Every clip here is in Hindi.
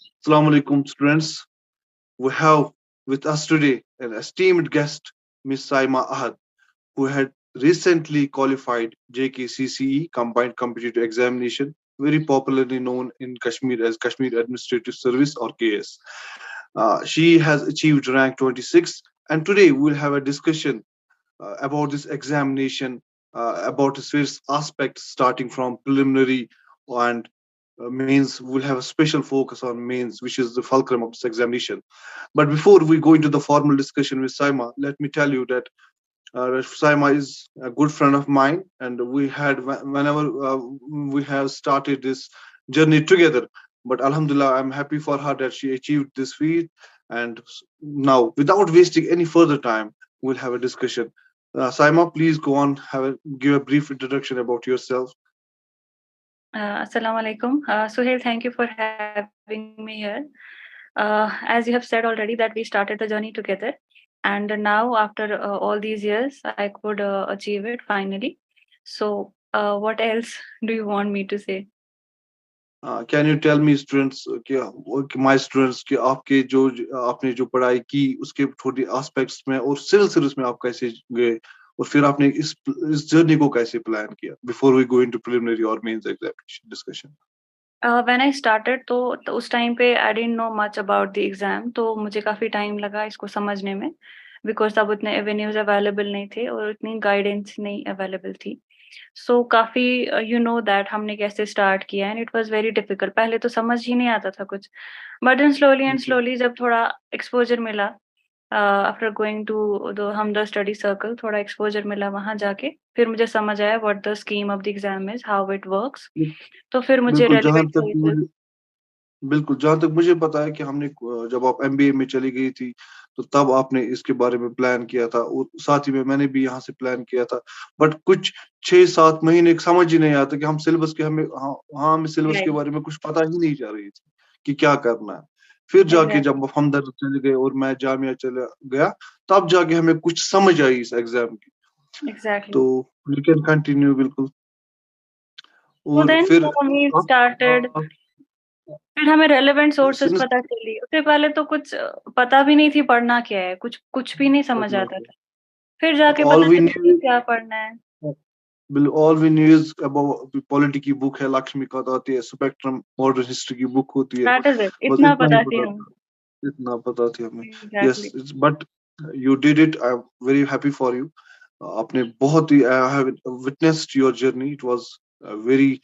Assalamu alaikum, students. We have with us today an esteemed guest, Miss Saima Ahad, who had recently qualified JKCCE Combined Competitive Examination, very popularly known in Kashmir as Kashmir Administrative Service or KS. She has achieved rank 26, and today we'll have a discussion about this examination, about its various aspects, starting from preliminary and mains. We'll have a special focus on mains, which is the fulcrum of this examination. But before we go into the formal discussion with Saima, let me tell you that Saima is a good friend of mine, and we had whenever we have started this journey together. But Alhamdulillah, I'm happy for her that she achieved this feat. And now, without wasting any further time, we'll have a discussion. Saima, please go on, give a brief introduction about yourself. Assalamu alaikum. Suhail, thank you for having me here. As you have said already, that we started the journey together, and now after all these years, I could achieve it finally. So, what else do you want me to say? Can you tell me students कि माय स्टूडेंट्स कि आपके जो आपने जो पढ़ाई की उसके थोड़ी एस्पेक्ट्स में और सिविल सर्विस में आप कैसे गए और फिर आपने इस जर्नी को कैसे प्लान किया before we go into preliminary और mains examination discussion. When I started, तो उस टाइम पे I didn't know much about the exam, तो मुझे काफी टाइम लगा इसको समझने में, बिकॉज तब उतने एवेन्यूज अवेलेबल नहीं थे और उतनी गाइडेंस नहीं अवेलेबल थी. सो काफी यू नो दैट हमने कैसे स्टार्ट किया, and it was very difficult. पहले तो समझ ही नहीं आता था कुछ, but then slowly and slowly जब थोड़ा एक्सपोजर मिला, after going to the Hamdard study circle, थोड़ा एक्सपोजर मिला वहां जाके, फिर मुझे समझ आया what the scheme of the exam is, how it works. तो फिर मुझे बिल्कुल जहां रेलिवेंट तक मुझे बिल्कुल जहां तक मुझे पता है कि हमने जब आप एमबीए में चली गई थी तो तब आपने इसके बारे में प्लान किया था और साथ ही में मैंने भी यहाँ से प्लान किया था. बट कुछ 6-7 महीने समझ ही नहीं आता कि हम सिलेबस के हमें हाँ हाँ हमें सिलेबस के राइट, बारे में कुछ पता ही नहीं जा रही थी कि क्या करना है. फिर जाके एग्जैक्टली, जब हम दर चले गए और मैं जामिया चला गया तब जाके हमें कुछ समझ आई इस एग्जाम की. तो एग्जैक्टली. यू कैन कंटिन्यू बिल्कुल. तो और देन फिर वी स्टार्टेड. फिर हमें रेलेवेंट सोर्सेस सिंस पता चली. उससे पहले तो कुछ पता भी नहीं थी पढ़ना क्या है, कुछ कुछ भी नहीं समझ आता था. फिर जाके ऑल पता वी चला कि न्यू क्या पढ़ना है. All V news about polity की बुक है लक्ष्मी का आती है स्पेक्ट्रम मॉडर्न हिस्ट्री की बुक होती है. दैट इज इट, बस इतना इतना ही पता थी पता हम. था. इतना पता थी हमें. Yes exactly. But you did it. I am very happy for you. आपने बहुत ही I have witnessed your journey. It was very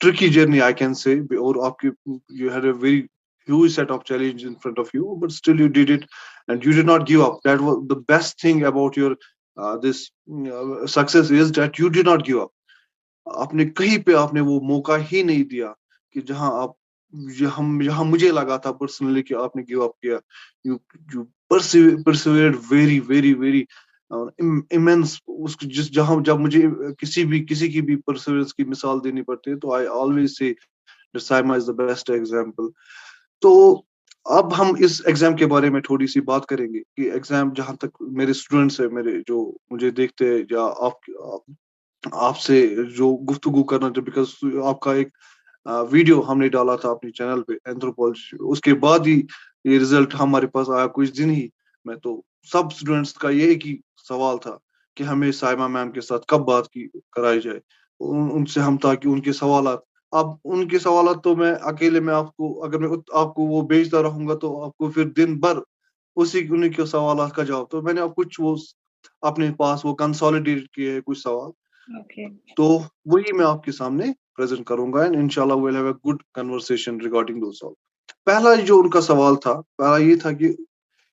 tricky journey I can say. और आपकी you had a very huge set of challenge in front of you, but still you did it and you did not give up. That was the best thing about your this success is that you did not give up. आपने कहीं पे आपने वो मौका ही नहीं दिया कि जहां आप जहां मुझे लगा था पर्सनली कि आपने गिव अप किया. You you persevered very very very immense. उसको जिस जहां जब मुझे किसी की भी परसिवियरेंस की मिसाल देनी पड़ती है तो I always say that Saima is the best example. तो अब हम इस एग्जाम के बारे में थोड़ी सी बात करेंगे कि एग्जाम जहां तक मेरे स्टूडेंट्स है मेरे जो मुझे देखते हैं या आपसे जो गुफ्तगू करना चाहिए बिकॉज आपका एक वीडियो हमने डाला था अपने चैनल पे एंथ्रोपोलॉजी. उसके बाद ही ये रिजल्ट हमारे पास आया कुछ दिन ही में. तो सब स्टूडेंट्स का ये एक ही सवाल था कि हमें साइमा मैम के साथ कब बात की कराई जाए. उनसे हम ताकि उनके सवाल अब उनके सवाल तो मैं अकेले में आपको अगर मैं आपको वो भेजता रहूंगा तो आपको फिर दिन भर उसी उन्हीं के सवाल का जवाब. तो मैंने अब कुछ वो अपने पास वो कंसोलिडेट किए हैं कुछ सवाल. ओके. तो वही मैं आपके सामने प्रेजेंट करूंगा एंड इंशाल्लाह will have a good conversation regarding दो सवाल. पहला जो उनका सवाल था पहला ये था कि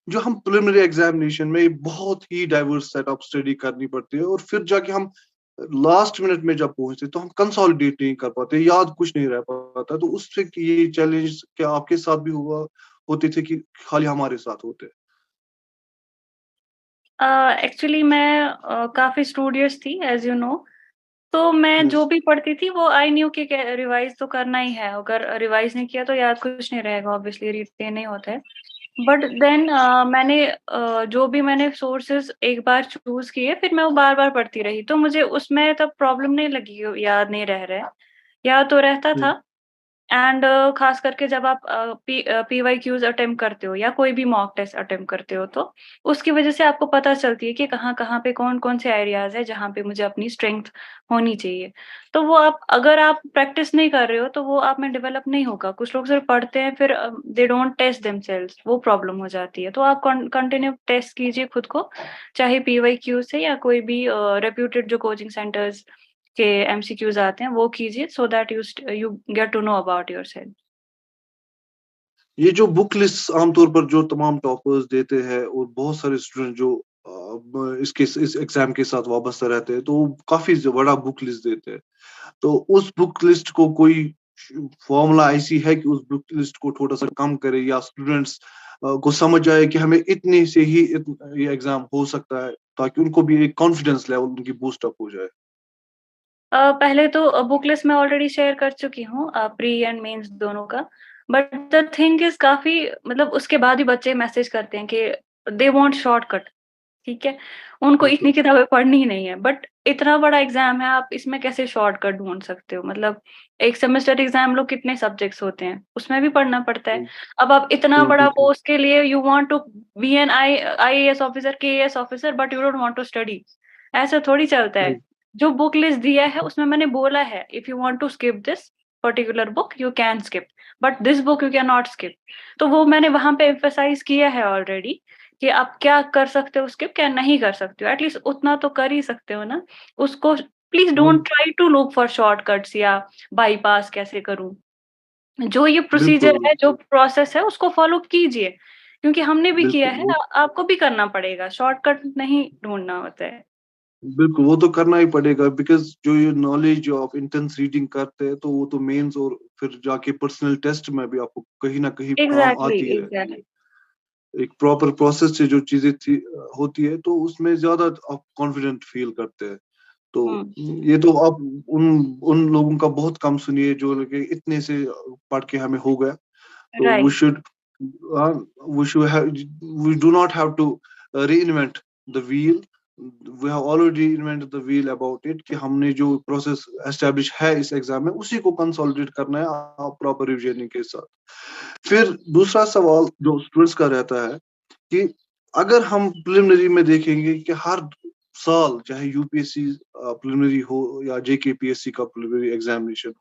जो हम प्रिलिमिनरी एग्जामिनेशन में बहुत ही डाइवर्स सेट ऑफ स्टडी करनी पड़ती है और फिर जाके हम लास्ट मिनट में जब पहुंचते तो हम कंसोलिडेट नहीं कर पाते, याद कुछ नहीं रह पाता. तो उससे ये चैलेंज क्या आपके साथ भी हुआ होते थे कि खाली हमारे साथ होते. एक्चुअली मैं काफी स्टूडियस थी, एज यू नो. तो मैं यस जो भी पढ़ती थी वो आई न्यू कि रिवाइज तो करना ही है. अगर रिवाइज नहीं किया तो याद कुछ नहीं रहेगा, ऑब्वियसली रिटेन नहीं होता है. बट देन मैंने जो भी मैंने सोर्सेज एक बार चूज किए, फिर मैं वो बार बार पढ़ती रही, तो मुझे उसमें तब प्रॉब्लम नहीं लगी कि याद नहीं रह रहा है. याद तो रहता था. एंड खास करके जब आप PYQs अटेम्प्ट करते हो या कोई भी मॉक टेस्ट अटेम्प्ट करते हो, तो उसकी वजह से आपको पता चलती है कि कहाँ-कहाँ पे कौन-कौन से एरियाज़ है जहाँ पे मुझे अपनी स्ट्रेंथ होनी चाहिए। तो वो आप अगर आप प्रैक्टिस नहीं कर रहे हो तो वो आप में डेवलप नहीं होगा। कुछ लोग सिर्फ पढ़ते हैं फिर दे डोंट टेस्ट देमसेल्व्स, वो प्रॉब्लम हो जाती है। तो आप कंटिन्यू टेस्ट कीजिए खुद को, चाहे PYQ से या कोई भी रेप्यूटेड जो कोचिंग सेंटर्स के MCQs आते हैं वो कीजिए, so that you get to know about yourself. ये जो बुक लिस्ट आमतौर पर जो तमाम टॉपर्स देते हैं और बहुत सारे स्टूडेंट जो इस एग्जाम के साथ वाबस्ता रहते हैं, तो वो काफी बड़ा बुक लिस्ट देते हैं। तो उस बुक लिस्ट को कोई फॉर्मूला ऐसी है कि उस बुक लिस्ट को थोड़ा सा कम करे, या स्टूडेंट्स को समझ आए कि हमें इतने से ही ये एग्जाम हो सकता है, ताकि उनको भी एक कॉन्फिडेंस लेवल उनकी बूस्ट अप हो जाए। पहले तो बुक लिस्ट मैं ऑलरेडी शेयर कर चुकी हूँ, प्री एंड मेंस दोनों का। बट द थिंग इज़ काफ़ी मतलब उसके बाद भी बच्चे मैसेज करते हैं कि दे वांट शॉर्टकट, ठीक है? उनको बिल्कुल। इतनी किताबें पढ़नी ही नहीं है, बट इतना बड़ा एग्ज़ाम है, आप इसमें कैसे शॉर्टकट ढूँढ सकते हो? मतलब एक सेमेस्टर एग्ज़ाम लोग कितने सब्जेक्ट्स होते हैं, उसमें भी पढ़ना पड़ता है। अब आप इतना बड़ा बिल्कुल। पोस्ट के लिए you want to be an IAS officer, KAS officer, but you don't want to study, ऐसा थोड़ी चलता है। जो बुक लिस्ट दिया है उसमें मैंने बोला है, if you want to skip this particular book you can skip, but this book you can not skip. तो वो मैंने वहाँ पे एम्फसाइज़ किया है ऑलरेडी कि आप क्या कर सकते हो स्किप, क्या नहीं कर सकते हो। एटलीस्ट उतना तो कर ही सकते हो ना। उसको please don't try to look for shortcuts या बाईपास कैसे करूँ। जो ये प्रोसीजर बिल्कुल। है, जो प्रोसेस है उसको फॉलो कीजिए, क्योंकि हमने भी किया है, बिल्कुल। आपको भी करना पड़ेगा, शॉर्टकट नहीं ढूँढना होता है। बिल्कुल, वो तो करना ही पड़ेगा, बिकॉज़ जो ये नॉलेज जो आप इंटेंस रीडिंग करते हैं, तो वो तो मेंस और फिर जाके पर्सनल टेस्ट में भी आपको कहीं न कहीं काम एग्ज़ैक्टली, आती है। एग्ज़ैक्टली। एक प्रॉपर प्रोसेस से जो चीज़ें होती है, तो उसमें ज़्यादा आप कॉन्फिडेंट फ़ील करते हैं। तो हुँ, ये तो आप उन उन लोगों का बहुत कम सुनिए जो लोग कि इतने से पढ़ के हमें हो गया। तो right, uh, we should have we do not have to reinvent the wheel. We have already invented the wheel about it, कि हमने जो प्रोसेस एस्टेब्लिश है इस एग्जाम में उसी को कंसोलिडेट करना है प्रॉपर रिविजनिंग के साथ। फिर दूसरा सवाल जो स्टूडेंट्स का रहता है कि अगर हम प्रिलिमिनरी में देखेंगे कि हर साल चाहे यूपीएससी प्रिलिमिनरी हो या JKPSC का प्रिलिमिनरी एग्जामिनेशन,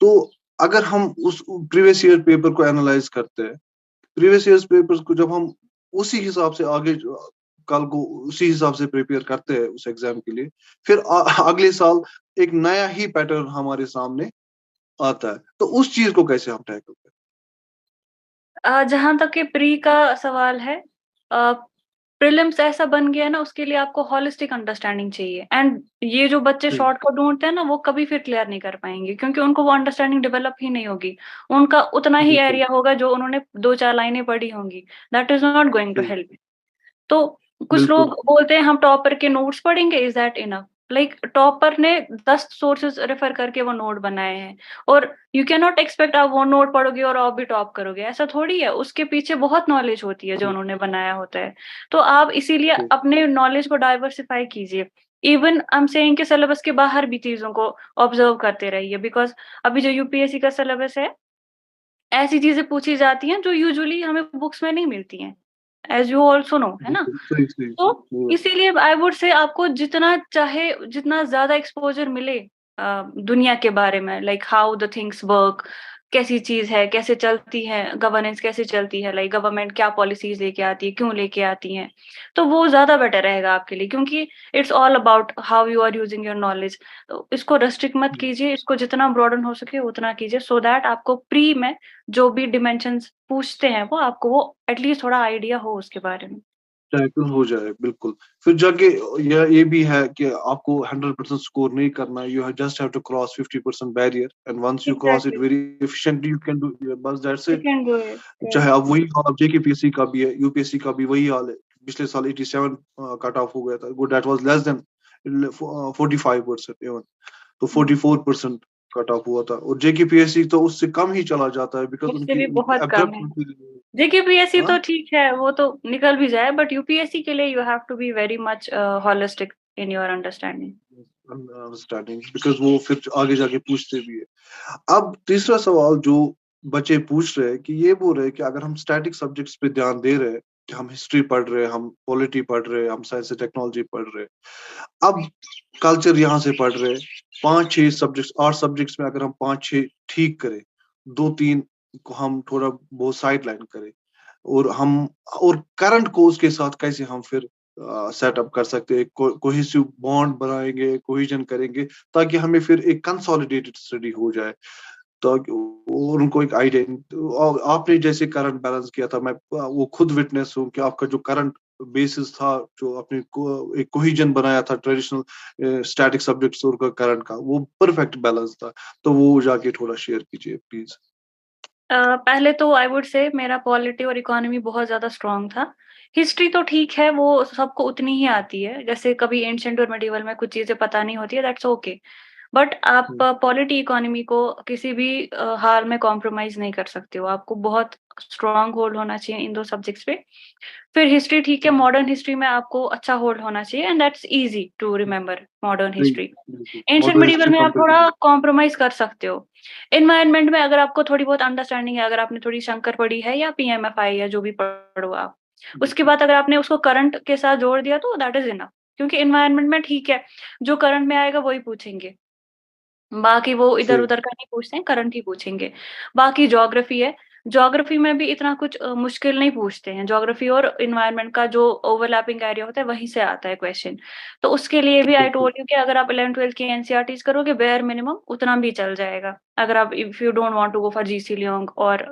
तो अगर हम उस प्रीवियस ईयर पेपर को एनालाइज करते हैं, प्रीवियस ईयर्स पेपर्स को जब हम उसी हिसाब से आगे कल को उसी हिसाब से प्रिपेयर करते हैं उस एग्जाम के लिए, फिर अगले साल एक नया ही पैटर्न हमारे सामने आता है, तो उस चीज को कैसे हम टैकल करें? जहाँ तक कि प्री का सवाल है, अ, प्रीलिम्स ऐसा बन गया है ना, उसके लिए आपको होलिस्टिक अंडरस्टैंडिंग चाहिए, एंड ये जो बच्चे जी। शॉर्टकट ढूँढते हैं ना, वो कभी फिर क्लियर नहीं कर पाएँगे, क्योंकि उनको वो अंडरस्टैंडिंग डेवलप ही नहीं होगी। उनका उतना ही बिल्कुल। एरिया होगा जो उन्होंने 2-4 लाइनें पढ़ी होंगी, that is not going to जी। हेल्प। तो कुछ बिल्कुल। लोग बोलते हैं हम टॉपर के नोट्स पढ़ेंगे, is that enough? Like topper ने 10 सोर्सेज़ रेफर करके वो नोट बनाए हैं, और यू कैन नॉट एक्सपेक्ट आप वो नोट पढ़ोगे और आप भी टॉप करोगे, ऐसा थोड़ी है। उसके पीछे बहुत नॉलेज होती है जो जी। उन्होंने बनाया होता है। तो आप इसीलिए जी। अपने नॉलेज को डाइवर्सिफाई कीजिए। इवन आई एम सेइंग कि सिलेबस के बाहर भी चीज़ों को ऑब्जर्व करते रहिए, बिकॉज़ अभी जो यूपीएससी का सिलेबस है, ऐसी चीज़ें पूछी जाती हैं जो यूजुअली हमें बुक्स में नहीं मिलती हैं, एज़ यू आल्सो नो, है ना? बिल्कुल सही सही तो सही बात। इसीलिए आई वुड से आपको जितना चाहे जितना ज़्यादा एक्सपोज़र मिले दुनिया के बारे में, like how the things work, कैसी चीज़ है, कैसे चलती है, गवर्नेंस कैसे चलती है, लाइक गवर्नमेंट क्या पॉलिसीज़ लेके आती है, क्यों लेके आती हैं। तो वो ज़्यादा बेटर रहेगा आपके लिए, क्योंकि it's all about how you are using your knowledge. तो इसको रेस्ट्रिक्ट मत कीजिए, इसको जितना ब्रॉडन हो सके उतना कीजिए, सो दैट आपको प्री में जो भी डिमेंशन्स पूछते हैं वो आपको वो एटलीस्ट थोड़ा आइडिया हो उसके बारे में। टैकल हो जाए, बिल्कुल। फिर जाके ये भी है कि आपको 100% स्कोर नहीं करना है, you just have to cross 50% barrier, and once you cross it exactly, very efficiently you can do, बस that's you it. Can do it, चाहे यस, अब वही हाल अब JKPSC का भी है, यूपीएससी का भी वही हाल है। पिछले साल 87 कट ऑफ हो गया था, good that was less than 45% even, तो हुँ, 44% कट ऑफ हुआ था, और JKPSC तो उससे कम ही चला जाता है, बिकॉज उससे उनकी भी उनकी बहुत कम है। एब्रप्ट। जेकेपीएससी हाँ। तो ठीक है, वो तो निकल भी जाए, बट यूपीएससी के लिए you have to be very much holistic in your understanding. Understanding, because वो फिर आगे जाके पूछते भी है। अब तीसरा सवाल जो बच्चे पूछ रहे हैं कि ये बोल रहे हैं कि अगर हम स्टैटिक सब्जेक्ट्स पे ध्यान दे रहे हैं, कि हम हिस्ट्री पढ़ रहे हैं, हम पॉलिटी पढ़ रहे हैं, हम साइंस एंड टेक्नोलॉजी पढ़ रहे हैं, अब कल्चर यहाँ से पढ़ रहे हैं, 5-6 सब्जेक्ट्स 8 सब्जेक्ट्स में अगर हम 5-6 ठीक करें, 2-3 को हम थोड़ा बहुत साइड लाइन करें, और हम और करंट को उसके साथ कैसे हम फिर सेटअप कर सकते हैं, कोहेसिव बॉन्ड बनाएंगे, कोहिजन करेंगे, ताकि हमें फिर एक कंसोलिडेटेड स्टडी हो जाए, ताकि और उनको एक आइडिया। आपने जैसे करंट बैलेंस किया था, मैं वो खुद विटनेस हूँ कि आपका जो करंट बेसिस था, जो आपने एक कोहिजन बनाया था ट्रेडिशनल स्टैटिक सब्जेक्ट्स और करंट का, वो परफेक्ट बैलेंस था। तो वो जाके थोड़ा शेयर कीजिए प्लीज। पहले तो आई वुड से मेरा पॉलिटी और इकोनॉमी बहुत ज़्यादा स्ट्रॉन्ग था। हिस्ट्री तो ठीक है, वो सबको उतनी ही आती है, जैसे कभी एंशिएंट और मिडीवल में कुछ चीज़ें पता नहीं होती है, दैट्स ओके। बट आप पॉलिटी इकोनॉमी को किसी भी हाल में कॉम्प्रोमाइज़ नहीं कर सकते हो, आपको बहुत स्ट्रॉन्ग होल्ड होना चाहिए इन 2 सब्जेक्ट्स पे। फिर हिस्ट्री ठीक है, मॉडर्न हिस्ट्री में आपको अच्छा होल्ड होना चाहिए and that's easy to remember modern history. बिल्कुल, एंशिएंट मॉडर्न मिडीवल हिस्ट्री में आप कंपेरेटिव। थोड़ा कॉम्प्रोमाइज़ कर सकते हो। एनवायरनमेंट में अगर आपको थोड़ी बहुत अंडरस्टैंडिंग है, अगर आपने थोड़ी शंकर पढ़ी है या पीएमएफआई या जो भी पढ़ो आप, उसके बाद अगर आपने उसको करंट के साथ जोड़ दिया तो दैट इज़ इनफ। क्योंकि एनवायरनमेंट में ठीक है, जो करंट में आएगा वही पूछेंगे। बाकी वो सही। इधर-उधर का नहीं पूछते हैं, करंट ही पूछेंगे। बाकी ज्योग्राफी है, ज्योग्राफी में भी इतना कुछ मुश्किल नहीं पूछते हैं। ज्योग्राफी और एनवायरनमेंट का जो ओवरलैपिंग एरिया होता है, वहीं से आता है क्वेश्चन। तो उसके लिए भी आई बिल्कुल। टोल्ड यू कि अगर आप 11th-12th की एनसीईआरटीज़ करोगे, बेयर मिनिमम उतना भी चल जाएगा। अगर आप if you don't want to go for GC Leong और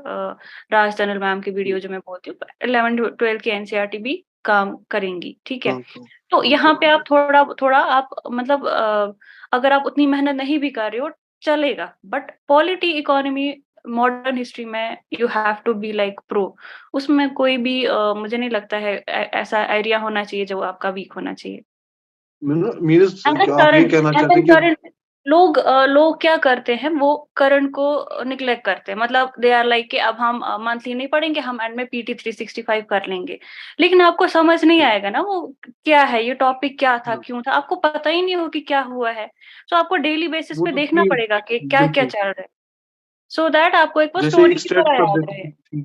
राज टनल मैम की वीडियो जो मैं बोलती हूँ, 11th-12th की एनसीईआरटी भी काम करेंगी, ठीक है? काम काम तो काम यहाँ पे करेंगे। आप थोड़ा आप मतलब अगर आप उतनी मेहनत नहीं भी कर रहे हो, चलेगा। But polity, economy, modern history में you have to be like pro. उसमें कोई भी मुझे नहीं लगता है ऐसा एरिया होना चाहिए जो आपका वीक होना चाहिए। मीन्स क्या आप ये कहना एंड चाहते देन हैं कि करंट लोग क्या करते हैं, वो करंट को निग्लेक्ट करते हैं। मतलब दे आर लाइक कि अब हम मंथली नहीं पढ़ेंगे, हम एंड में पीटी 365 कर लेंगे। लेकिन आपको समझ नहीं आएगा ना वो क्या है, ये टॉपिक क्या था, क्यों था, आपको पता ही नहीं हो कि क्या हुआ है। तो आपको डेली बेसिस वो पे तो देखना थीम, पड़ेगा कि क्या-क्या बिल्कुल, चल रहा है। सो दैट आपको एक वो जैसे स्टोरी एक की स्टैटिक तरह याद सब्जेक्ट रहे। की थीम,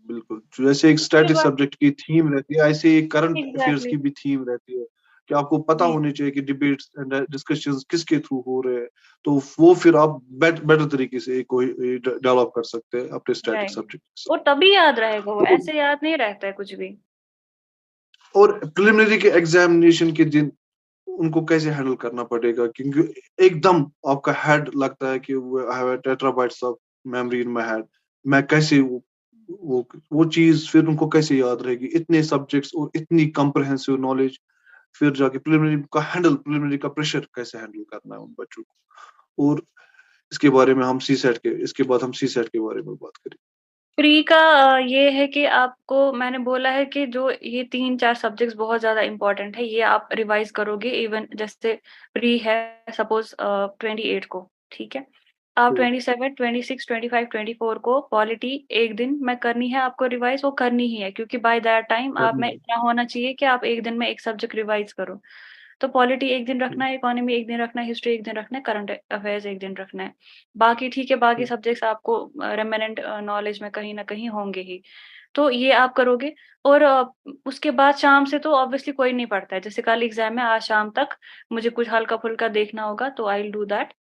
बिल्कुल, जैसे एक उसके स्टैटिक बाद सब्जेक्ट की थीम रहती है, ऐसे ही करंट अफेयर्स एग्ज़ैक्टली की भी थीम रहती है, कि आपको पता जी, होनी चाहिए कि डिबेट्स एंड डिस्कशंस किसके थ्रू हो रहे हैं, तो वो फिर आप बेटर तरीके से कोई डेवलप कर सकते हैं अपने स्टैटिक राइट। सब्जेक्ट के वो साथ। तभी याद रहेगा, वो तो ऐसे याद नहीं रहता है कुछ भी। और प्रिलिमिनरी के एग्जामिनेशन के दिन उनको कैसे हैंडल करना पड़ेगा, क्योंकि एकदम आपका हेड लगता है कि I have terabytes of memory in my head, मैं कैसे वो चीज फिर उनको कैसे याद रहेगी, इतने सब्जेक्ट्स और इतनी कॉम्प्रिहेंसिव नॉलेज, फिर जाके प्रिलिमिनरी का प्रेशर कैसे हैंडल करना है उन बच्चों को। और इसके बारे में हम सी सेट के इसके बाद हम सी सेट के बारे में बात करें। प्री का ये है कि आपको मैंने बोला है कि जो ये 3-4 सब्जेक्ट्स बहुत ज़्यादा इम्पोर्टेंट है, ये आप रिवाइज़ करोगे। इवन जैसे प्री है सपोज़ 28 को, ठीक है? आप 27, 26, 25, 24 को पॉलिटी 1 दिन में करनी है आपको रिवाइज़, वो करनी ही है क्योंकि बाय दैट टाइम आप में इतना होना चाहिए कि आप 1 दिन में 1 सब्जेक्ट रिवाइज़ करो। तो पॉलिटी 1 दिन रखना है, इकोनॉमी 1 दिन रखना है, हिस्ट्री 1 दिन रखना है, करंट अफेयर्स 1 दिन रखना है। बाकी ठीक है, बाकी सब्जेक्ट्स आपको रेमेनेंट नॉलेज में कहीं न कहीं होंगे ही। तो ये आप करोगे और उसके बाद शाम से तो ऑब्वियसली कोई नहीं पढ़ता है। जैसे कल एग्ज़ाम है, आज शाम तक मुझे कुछ हल्का-फुल्का देखना होगा तो आई विल डू दैट।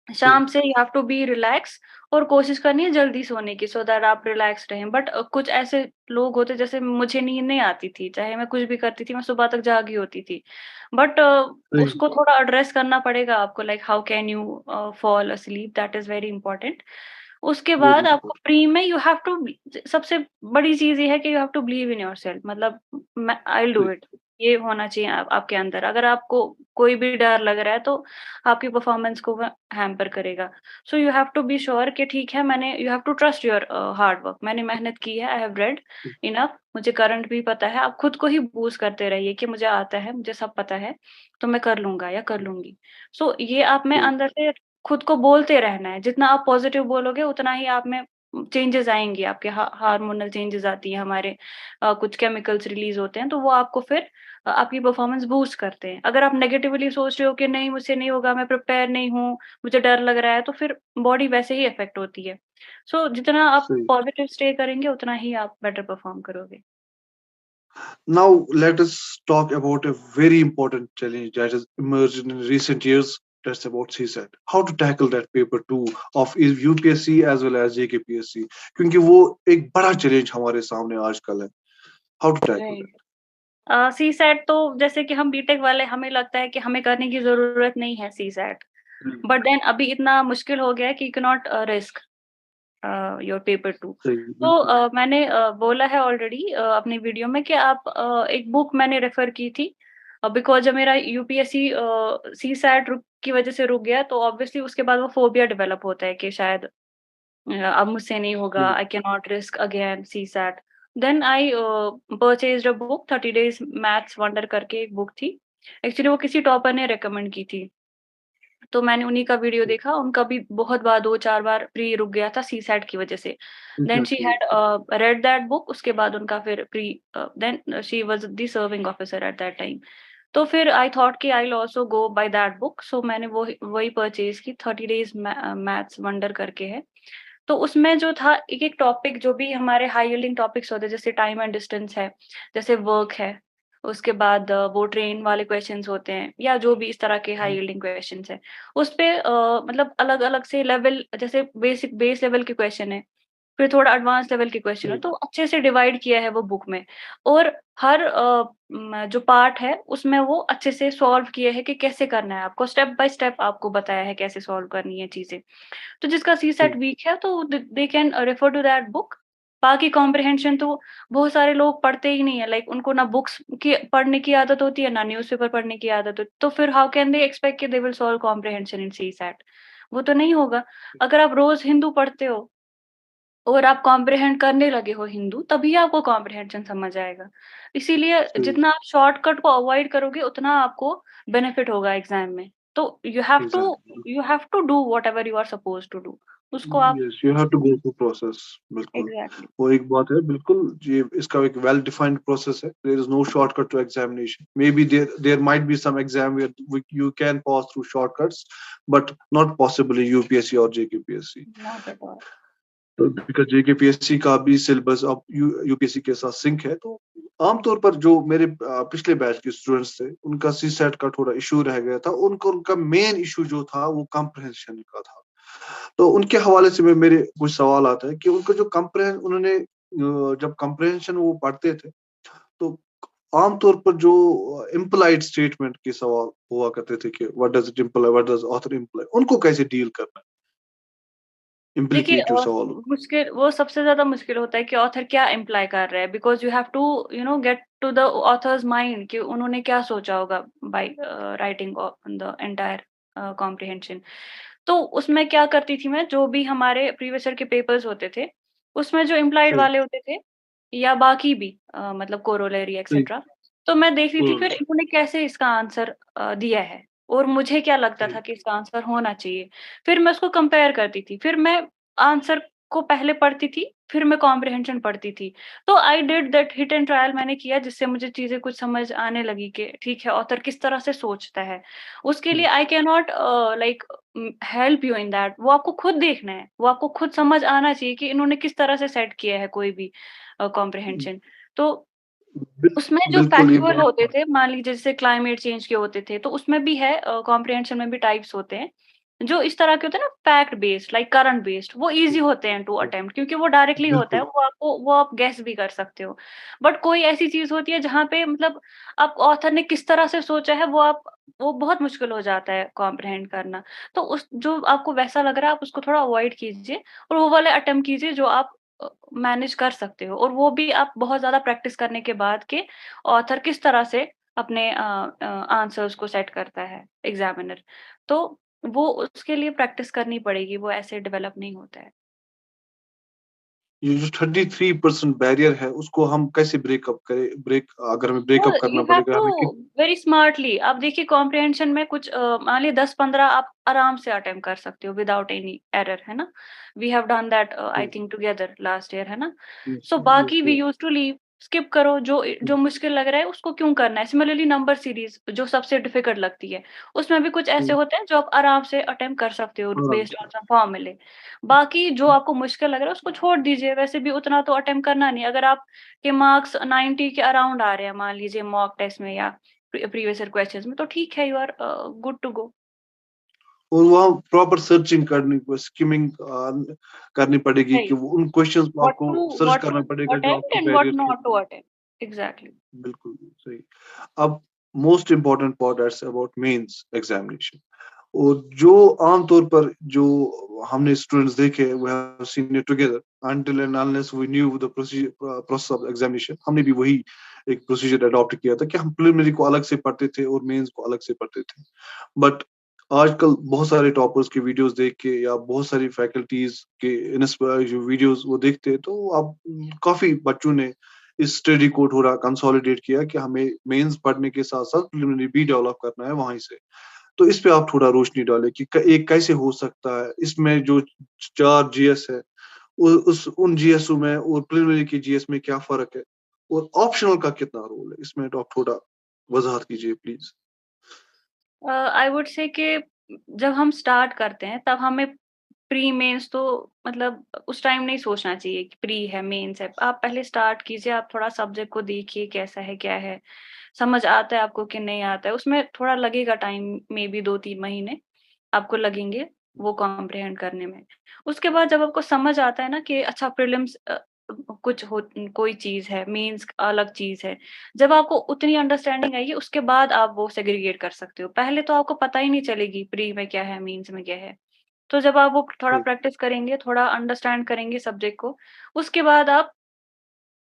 शाम से you have to be relax और कोशिश करनी है जल्दी सोने की सो दैट आप रिलैक्स रहें। बट कुछ ऐसे लोग होते जैसे मुझे नींद नहीं आती थी, चाहे मैं कुछ भी करती थी, मैं सुबह तक जागी होती थी। बट उसको थोड़ा एड्रेस करना पड़ेगा आपको like how can you fall asleep that is very important. उसके वेरी बाद आपको इंपॉर्टेंट। प्री में यू हैव टू सबसे बड़ी चीज़ ये है कि you have to believe in yourself मतलब मैं आई विल डू इट। ये होना चाहिए आपके अंदर। अगर आपको कोई भी डर लग रहा है तो आपकी परफॉर्मेंस को वो हैम्पर करेगा। So you have to be sure कि ठीक है मैंने you have to trust your hard work मैंने मेहनत की है, आई हैव रेड इनफ मुझे करंट भी पता है। आप खुद को ही बूस्ट करते रहिए कि मुझे आता है, मुझे सब पता है, तो मैं कर लूँगा या कर लूँगी। सो ये आप में अंदर से खुद को बोलते रहना है। जितना आप पॉजिटिव बोलोगे उतना ही आप में चेंजेस आएँगे, आपके हार्मोनल चेंजेस आती हैं, हमारे कुछ केमिकल्स रिलीज़ होते हैं, तो वो आपको फिर आपकी परफ़ॉर्मेंस बूस्ट करते हैं। अगर आप नेगेटिवली सोच रहे हो कि नहीं मुझसे नहीं होगा, मैं प्रिपेयर नहीं हूँ, मुझे डर लग रहा है, तो फिर बॉडी वैसे ही इफ़ेक्ट होती है। सो जितना आप सही। पॉज़िटिव स्टे करेंगे, उतना ही आप बेटर परफ़ॉर्म करोगे। Now let us talk about a very important challenge that has emerged in recent years. That's about CSAT. How to tackle that paper two of UPSC as well as JKPSC. क्योंकि वो एक बड़ा चैलेंज हमारे सामने आजकल है. How to tackle that? Right. CSAT तो जैसे कि हम बीटेक वाले हमें लगता है कि हमें करने की ज़रूरत नहीं है सीसैट, हम्म, बट देन अभी इतना मुश्किल हो गया है कि you can not risk your paper 2। सही, तो बिल्कुल मैंने बोला है ऑलरेडी अपनी वीडियो में कि आप एक बुक मैंने रेफर की थी बिकॉज़ जब मेरा यूपीएससी सीसैट रुक की वजह से रुक गया तो ऑब्वियसली उसके बाद वो फोबिया डेवलप होता है कि शायद अब मुझसे नहीं होगा, सही, I can not risk again CSAT. Then I purchased a book 30 days maths wonder करके एक बुक थी। एक्चुअली वो किसी टॉपर ने रिकमेंड की थी। तो मैंने उन्हीं का वीडियो देखा, उनका भी बहुत बार 2-4 बार प्री रुक गया था सीसैट की वजह से। Then she exactly. Had read that book उसके बाद उनका फिर pre then she was the serving officer at that time. तो फिर आई थॉट कि I will also go by that book so मैंने वो वही परचेज़ की 30 डेज़ मैथ्स वंडर करके है। तो उसमें जो था एक-एक टॉपिक जो भी हमारे हाई यील्डिंग टॉपिक्स होते हैं जैसे टाइम एंड डिस्टेंस है, जैसे वर्क है, उसके बाद वो ट्रेन वाले क्वेश्चन्स होते हैं या जो भी इस तरह के हाई यील्डिंग क्वेश्चन्स हैं। उसपे मतलब अलग-अलग से लेवल जैसे बेसिक बेस लेवल के क्वेश्चन है, फिर थोड़ा एडवांस लेवल के क्वेश्चन है, सही, तो अच्छे से डिवाइड किया है वो बुक में और हर जो पार्ट है उसमें वो अच्छे से सॉल्व किए हैं कि कैसे करना है आपको, स्टेप बाय स्टेप आपको बताया है कैसे सॉल्व करनी है चीज़ें। तो जिसका सीसैट सही, वीक है तो they can refer to that book. बाकी कॉम्प्रिहेंशन तो बहुत सारे लोग पढ़ते ही नहीं है लाइक उनको ना बुक्स की पढ़ने की आदत होती है ना न्यूज़पेपर पढ़ने की आदत होती है तो फिर हाउ कैन दे एक्सपेक्ट कि they will solve comprehension in CSAT. वो तो नहीं होगा। अगर आप रोज हिंदू पढ़ते हो और आप कॉम्प्रिहेंड करने लगे हो हिंदू तभी आपको कॉम्प्रिहेंशन समझ आएगा। इसीलिए सही, जितना आप शॉर्टकट को अवॉइड करोगे उतना आपको बेनिफिट होगा एग्जाम में। तो exactly. You have to do whatever you are supposed to do. उसको आप Yes, you have to go through process. बिल्कुल. एग्ज़ैक्टली, वो एक बात है बिल्कुल ये इसका एक well defined process है. There is no shortcut to examination. Maybe there might be some exam where you can pass through shortcuts, but not possibly UPSC or JKPSC. Not at all. तो because JKPSC का भी सिलेबस अब यूपीएससी के साथ सिंक है तो आमतौर पर जो मेरे पिछले बैच के स्टूडेंट्स थे उनका सी सेट का थोड़ा इशू रह गया था उनका मेन इशू जो था वो कंप्रहेंशन का था तो उनके हवाले से मेरे कुछ सवाल आते हैं कि उनको जो कंप्रहें उन्होंने जब कंप्रहेंशन वो पढ़ते थे तो आमतौर पर जो इम्प्लाइड स्टेटमेंट के सवाल हुआ करते थे कि what does it imply what does author imply उनको कैसे डील करना है देखिए इम्प्लीकेटिव सवालों मुश्किल वो सबसे ज़्यादा मुश्किल होता है कि ऑथर क्या इम्प्लाई कर रहा है because you have to get to the author's mind कि उन्होंने क्या सोचा होगा by writing the entire comprehension. तो उसमें क्या करती थी मैं, जो भी हमारे प्रीवियस ईयर के पेपर्स होते थे, उसमें जो इम्प्लाइड सही वाले होते थे या बाकी भी मतलब कोरोलरी सही एक्सेट्रा, तो मैं देखती थी हम्म फिर इन्होंने कैसे इसका आंसर दिया है और मुझे क्या लगता था सही कि इसका आंसर होना चाहिए। फिर मैं उसको कंपेयर करती थी, फिर मैं आंसर को पहले पढ़ती थी, फिर मैं कॉम्प्रिहेंशन पढ़ती थी। तो I did that hit and trial मैंने किया जिससे मुझे चीज़ें कुछ समझ आने लगी कि ठीक है ऑथर किस तरह से सोचता है। उसके लिए आई can not like help you in that वो आपको खुद देखना है, वो आपको खुद समझ आना चाहिए कि इन्होंने किस तरह से सेट किया है कोई भी कॉम्प्रिहेंशन। तो बिल, उसमें जो बिल्कुल ये फैक्चुअल बात होते थे, मान लीजिए जैसे क्लाइमेट चेंज के होते थे, तो उसमें भी है कॉम्प्रिहेंशन में भी टाइप्स होते हैं, जो इस तरह के होते हैं ना fact based like current based वो ईज़ी होते हैं टू अटेम्प्ट क्योंकि वो डायरेक्टली होता है, बिल्कुल वो आप गेस भी कर सकते हो। बट कोई ऐसी चीज़ होती है जहाँ पे मतलब आप ऑथर ने किस तरह से सोचा है वो बहुत मुश्किल हो जाता है कॉम्प्रिहेंड करना। तो उस जो आपको वैसा लग रहा है आप उसको थोड़ा अवॉइड कीजिए और वो वाले अटेम्प्ट कीजिए जो आप मैनेज कर सकते हो और वो भी आप बहुत ज़्यादा प्रैक्टिस करने के बाद के ऑथर किस तरह से अपने आंसर्स को सेट करता है एग्ज़ामिनर। तो वो उसके लिए प्रैक्टिस करनी पड़ेगी, वो ऐसे डेवलप नहीं होता है। ये जो 33% बैरियर है उसको हम कैसे ब्रेकअप करें, अगर हमें ब्रेकअप करना यू हैव पड़ेगा टू हमें वेरी स्मार्टली। आप देखिए कॉम्प्रिहेंशन में कुछ मान लीजिए 10-15 आप आराम से अटेम्प्ट कर सकते हो विदाउट एनी एरर, है ना? We have done that I think together last year, है ना? यस सो यस बाकी we yes used to leave, skip करो, जो मुश्किल लग रहा है उसको क्यों करना है। सिमिलरली नंबर सीरीज जो सबसे डिफिकल्ट लगती है, उसमें भी कुछ ऐसे होते हैं जो आप आराम से अटेम्प्ट कर सकते हो आराम बेस्ड ऑन से। सम फॉर्मूले। बाकी जो आपको मुश्किल लग रहा है उसको छोड़ दीजिए, वैसे भी उतना तो अटेम्प्ट करना नहीं। अगर आप के मार्क्स 90 के अराउंड आ रहे हैं मान लीजिए मॉक टेस्ट में या प्रीवियस ईयर क्वेश्चंस में, तो ठीक है, you are good to go. और वहाँ प्रॉपर सर्चिंग करनी, स्किमिंग करनी पड़ेगी कि राइट, वो उन क्वेश्चंस को आपको सर्च व्हाट करना टू पड़ेगा जो अटेम्प्ट आपको and what barrier not to थे। अटेम्प्ट। एग्जैक्टली। बिल्कुल सही। अब most important part is about mains examination. और जो आमतौर पर जो हमने स्टूडेंट्स देखे, we have seen it together until and unless we knew the process of examination, हमने भी वही एक प्रोसीजर अडॉप्ट किया था कि हम प्रिलिमिनरी को अलग से पढ़ते थे और मेंस को अलग से पढ़ते थे। बट आजकल बहुत सारे टॉपर्स के वीडियोस देख के या बहुत सारी फैकल्टीज के जो वीडियोस वो देखते हैं, तो अब काफी बच्चों ने इस स्टडी को थोड़ा कंसोलिडेट किया कि हमें मेंस पढ़ने के साथ साथ प्रिलिमिनरी भी डेवलप करना है वहीं से। तो इस पे आप थोड़ा रोशनी डालें कि एक कैसे हो सकता है, इसमें जो 4 जीएस है उस उन जीएसओ में और प्रिलिमिनरी के जीएस में क्या फर्क है, और ऑप्शनल का कितना रोल है इसमें, तो आप थोड़ा वजाहत कीजिए प्लीज। आई वुड से कि जब हम स्टार्ट करते हैं तब हमें प्री मेंस तो मतलब उस टाइम नहीं सोचना चाहिए कि प्री है मेंस है। आप पहले स्टार्ट कीजिए, आप थोड़ा सब्जेक्ट को देखिए कैसा है क्या है, समझ आता है आपको कि नहीं आता है। उसमें थोड़ा लगेगा टाइम, मे बी 2-3 महीने आपको लगेंगे वो कॉम्प्रिहेंड करने में। उसके बाद जब आपको समझ आता है ना कि अच्छा प्रीलिम्स कुछ हो, कोई चीज़ है, मेंस अलग चीज़ है। जब आपको उतनी अंडरस्टैंडिंग आएगी उसके बाद आप वो सेग्रीगेट कर सकते हो। पहले तो आपको पता ही नहीं चलेगी प्री में क्या है, मेंस में क्या है। तो जब आप वो थोड़ा प्रैक्टिस करेंगे, थोड़ा अंडरस्टैंड करेंगे सब्जेक्ट को, उसके बाद आप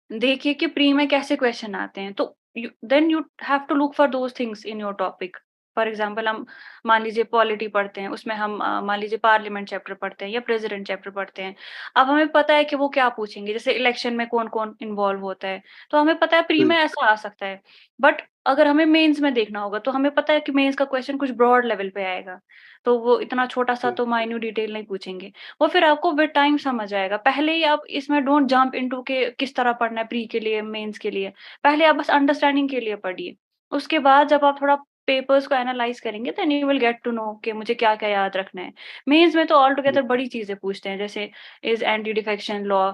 देखिए कि प्री में कैसे क्वेश्चन आते हैं, तो you have to look for those things in your topic. For example हम मान लीजिए पॉलिटी पढ़ते हैं, उसमें हम मान लीजिए पार्लियामेंट चैप्टर पढ़ते हैं या प्रेसिडेंट चैप्टर पढ़ते हैं। अब हमें पता है कि वो क्या पूछेंगे, जैसे इलेक्शन में कौन-कौन इन्वॉल्व होता है, तो हमें पता है प्री में ऐसा आ सकता है। बट अगर हमें मेंस में देखना होगा, तो हमें पता है कि मेंस का क्वेश्चन कुछ ब्रॉड लेवल पे आएगा, तो वो इतना छोटा-सा तो माइन्यूट डिटेल नहीं पूछेंगे। वो फिर आपको विद टाइम समझ आएगा। पहले ही आप इसमें डोंट जंप इंटू के किस तरह पढ़ना है प्री के लिए, मेंस के लिए। पहले आप बस अंडरस्टैंडिंग के लिए पढ़िए। उसके बाद जब आप थोड़ा पेपर्स को एनालाइज़ करेंगे then you will get to know कि मुझे क्या-क्या याद रखना है। मेंस में तो ऑल टुगेदर बड़ी चीज़ें पूछते हैं, जैसे इज़ एंटी डिफेक्शन लॉ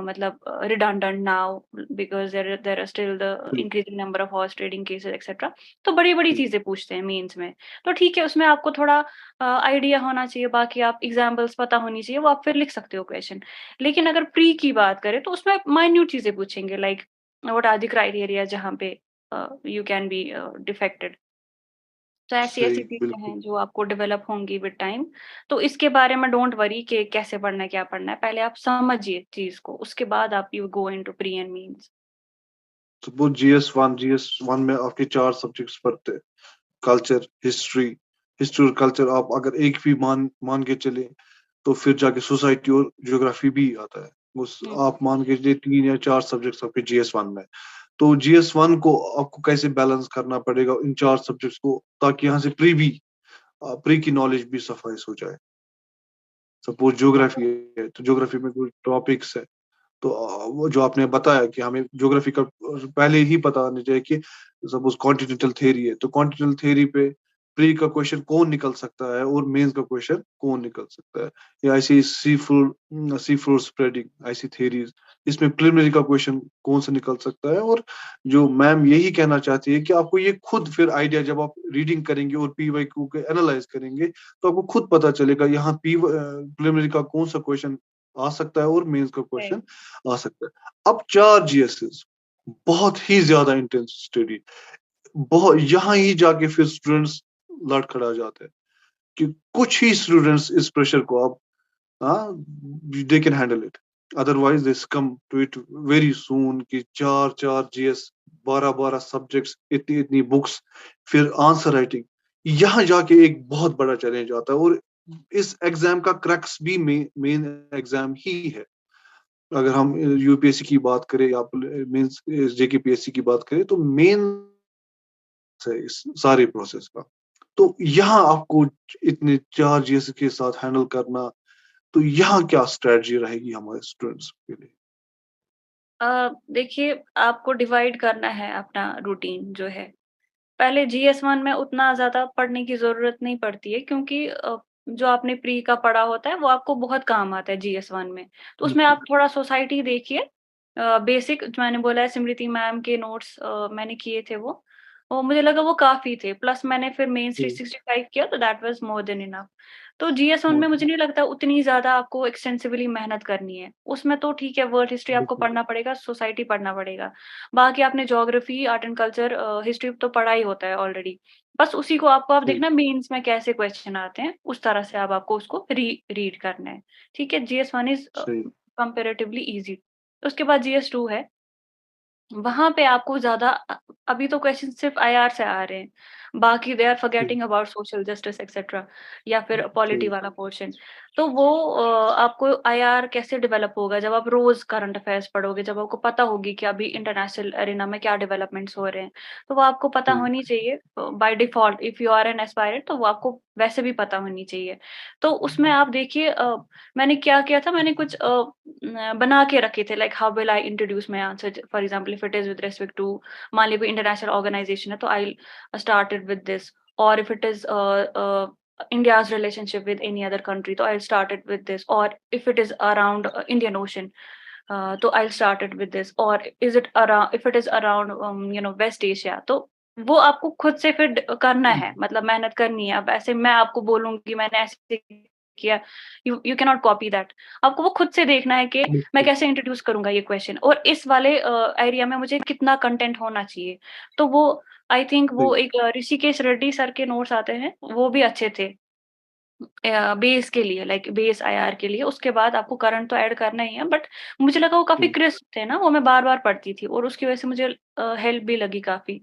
मतलब redundant now because there are still the increasing number of horse trading cases etcetera. तो बड़ी-बड़ी चीज़ें पूछते हैं मेंस में। तो ठीक है, उसमें आपको थोड़ा आइडिया होना चाहिए, बाकी आप एग्ज़ाम्पल्स पता होनी चाहिए, वो आप फिर लिख सकते हो क्वेश्चन। लेकिन अगर प्री की बात करें तो उसमें माइन्यूट चीज़ें पूछेंगे, like what are the criteria जहाँ पे यू कैन बी डिफेक्टेड। तो ऐसी-ऐसी सही, चीज़ें बिल्कुल। हैं जो आपको डेवलप होंगी विद टाइम। तो इसके बारे में डोंट वरी कि कैसे पढ़ना है, क्या पढ़ना है। पहले आप समझिए चीज़ को, उसके बाद आप you go into pre and mains. Suppose GS one में आपके 4 सब्जेक्ट्स पढ़ते हैं, कल्चर, हिस्ट्री और कल्चर, आप अगर एक भी मान के चले, तो फिर जाके सोसाइटी और ज्योग्राफी भी आता है। उस हुँ। आप मान के चलिए 3 या 4 सब्जेक्ट्स आपके जीएस वन में। तो जीएस वन को आपको कैसे बैलेंस करना पड़ेगा इन 4 सब्जेक्ट्स को, ताकि यहाँ से प्री की नॉलेज भी सफाइस हो जाए। सपोज ज्योग्राफी है, तो ज्योग्राफी में कुछ टॉपिक्स है, तो वो जो आपने बताया कि हमें ज्योग्राफी का पहले ही पता होना चाहिए कि सपोज कॉन्टिनेंटल थ्योरी है, तो कॉन्टिनेंटल थ्योरी पे प्री का क्वेश्चन कौन निकल सकता है और मेंस का क्वेश्चन कौन निकल सकता है, या ऐसी सी फ्लोर स्प्रेडिंग ऐसी थ्योरीज, इसमें प्रिलिमिनरी का क्वेश्चन कौन सा निकल सकता है। और जो मैम यही कहना चाहती है कि आपको ये खुद फिर आइडिया, जब आप रीडिंग करेंगे और पीवाईक्यू के एनालाइज करेंगे, तो आपको खुद पता चलेगा यहाँ पी प्रिलिमिनरी का कौन सा क्वेश्चन आ सकता है और मेंस का राइट। क्वेश्चन आ सकता है। अब 4 जीएसएस बहुत ही ज्यादा इंटेंस स्टडी, बहुत यहाँ ही जाके फिर स्टूडेंट्स लड़खड़ा जाते हैं कि कुछ ही स्टूडेंट्स इस प्रेशर को अब they can handle it, otherwise they succumb to it very soon कि 4 जीएस, 12 सब्जेक्ट्स, इतनी इतनी बुक्स, फिर आंसर राइटिंग, यहाँ जाके एक बहुत बड़ा चैलेंज आता है। और इस एग्जाम का क्रक्स भी मेन एग्जाम ही है। अगर हम यूपीएससी की बात करें या मीन्स जेकेपीएससी की बात करें, तो मेन है इस सारे प्रोसेस का। तो यहाँ आपको इतने चार्जेस के साथ हैंडल करना, तो यहाँ क्या स्ट्रेटजी रहेगी हमारे स्टूडेंट्स के लिए? देखिए, आपको डिवाइड करना है अपना रूटीन जो है। पहले जीएस-1 में उतना ज़्यादा पढ़ने की ज़रूरत नहीं पड़ती है, क्योंकि जो आपने प्री का पढ़ा होता है वो आपको बहुत काम आता है जीएस-1 में। तो उसमें बिल्कुल। आप थोड़ा सोसाइटी देखिए, बेसिक जो मैंने बोला है, स्मृति मैम के नोट्स मैंने किए थे वो। और मुझे लगा वो काफ़ी थे, प्लस मैंने फिर मेंस हम्म, 365 किया, तो that was more than enough. तो जीएस-1 में मुझे बहुत- नहीं लगता उतनी ज़्यादा आपको एक्सटेंसिवली मेहनत करनी है। उसमें तो ठीक है, वर्ल्ड हिस्ट्री आपको बिल्कुल। पढ़ना पड़ेगा, सोसाइटी पढ़ना पड़ेगा। बाकी आपने geography, art and culture, history तो पढ़ा ही होता है ऑलरेडी। बस उसी को आपको आप सही। देखना मेंस में कैसे क्वेश्चन आते हैं, उस तरह से अब आपको उसको रीड करना है। ठीक है? जीएस-1 इज़ सही। Comparatively easy. उसके बाद जीएस-2 है। वहाँ पे आपको ज़्यादा अभी तो क्वेश्चन सिर्फ़ आईआर से आ रहे हैं। बाकी दे आर सही। Forgetting about social justice etcetera, या फिर पॉलिटी सही। वाला पोर्शन। तो वो आपको आईआर कैसे डेवलप होगा जब आप रोज़ करंट अफेयर्स पढ़ोगे, जब आपको पता होगी कि अभी इंटरनेशनल एरेना में क्या डेवलपमेंट्स हो रहे हैं। तो वो आपको पता सही। होनी चाहिए by default, if you are an aspirant, तो वो आपको वैसे भी पता होनी चाहिए। तो उसमें आप देखिए, मैंने क्या किया था, मैंने कुछ बना के रखे थे, like how will I introduce my answer, for example if it is with respect to, मान लीजिए कोई इंटरनेशनल ऑर्गेनाइजेशन है, तो आई स्टार्टेड विद दिस। और if it is India's relationship with any other country, तो I'll start it with this. Or if it is around Indian Ocean, तो I'll start it with this. Or is it around, if it is around West Asia, तो वो आपको खुद से फिर करना है, मतलब मेहनत करनी है। अब ऐसे मैं आपको बोलूंगी मैंने ऐसे किया, यू कैनॉट कॉपी दैट। आपको वो खुद से देखना है कि मैं बिल्कुल। कैसे इंट्रोड्यूस करूंगा ये क्वेश्चन, और इस वाले एरिया में मुझे कितना कंटेंट होना चाहिए। तो वो आई थिंक वो सही। एक ऋषिकेश रेड्डी सर के नोट्स आते हैं, वो भी अच्छे थे बेस के लिए, लाइक बेस आईआर के लिए। उसके बाद आपको करंट तो ऐड करना ही है, बट मुझे लगा वो काफ़ी सही। क्रिस्प थे ना, वो मैं बार-बार पढ़ती थी और उसकी वजह से मुझे हेल्प भी लगी काफ़ी।